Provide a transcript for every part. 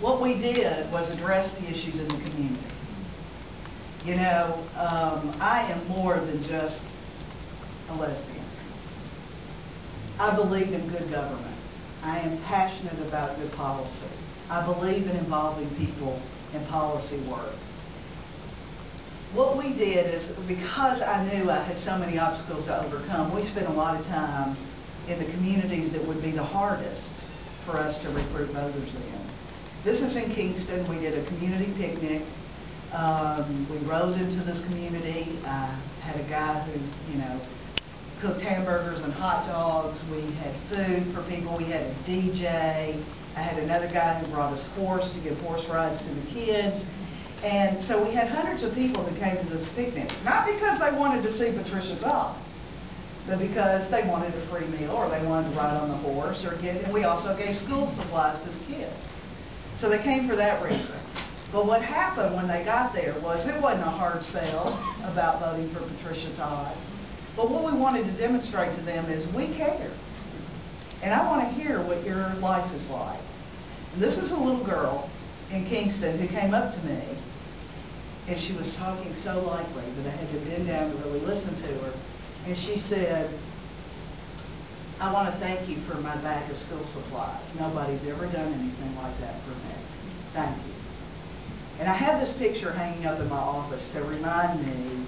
What we did was address the issues in the community. You know, I am more than just a lesbian. I believe in good government. I am passionate about good policy. I believe in involving people in policy work. What we did is, because I knew I had so many obstacles to overcome, we spent a lot of time in the communities that would be the hardest for us to recruit voters in. This is in Kingston. We did a community picnic. We rode into this community. I had a guy who, cooked hamburgers and hot dogs. We had food for people. We had a DJ. I had another guy who brought us horse to give horse rides to the kids. And so we had hundreds of people who came to this picnic, not because they wanted to see Patricia Todd, but because they wanted a free meal or they wanted to ride on the horse and we also gave school supplies to the kids. So they came for that reason. But what happened when they got there was it wasn't a hard sell about voting for Patricia Todd. But what we wanted to demonstrate to them is we care. And I want to hear what your life is like. And this is a little girl in Kingston who came up to me, and she was talking so lightly that I had to bend down to really listen to her. And she said, "I want to thank you for my bag of school supplies. Nobody's ever done anything like that for me. Thank you." And I have this picture hanging up in my office to remind me,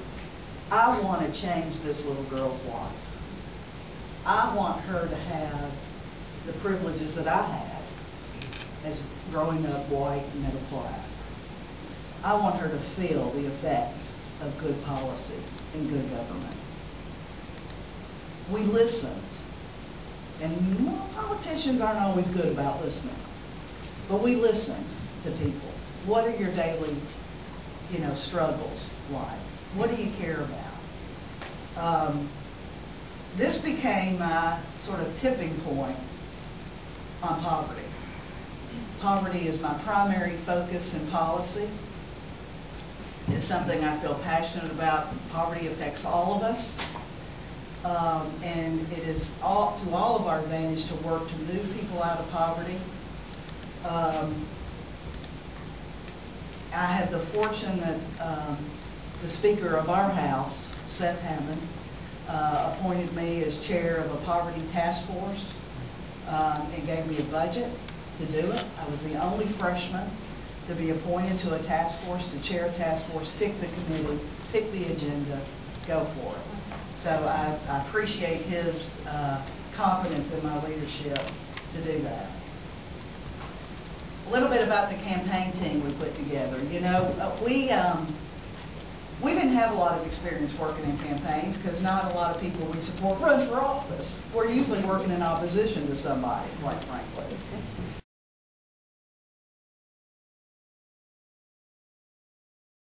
I want to change this little girl's life. I want her to have the privileges that I had as growing up white and middle class. I want her to feel the effects of good policy and good government. We listened. And politicians aren't always good about listening. But we listened to people. What are your daily, struggles like? What do you care about? This became my sort of tipping point on poverty. Poverty is my primary focus in policy. It's something I feel passionate about. Poverty affects all of us. And it is to all of our advantage to work to move people out of poverty. I had the fortune that the Speaker of our House, Seth Hammond, appointed me as chair of a poverty task force and gave me a budget to do it. I was the only freshman to be appointed to a task force, to chair a task force, pick the committee, pick the agenda, go for it. So I appreciate his confidence in my leadership to do that. A little bit about the campaign team we put together. We didn't have a lot of experience working in campaigns because not a lot of people we support run for office. We're usually working in opposition to somebody, quite frankly.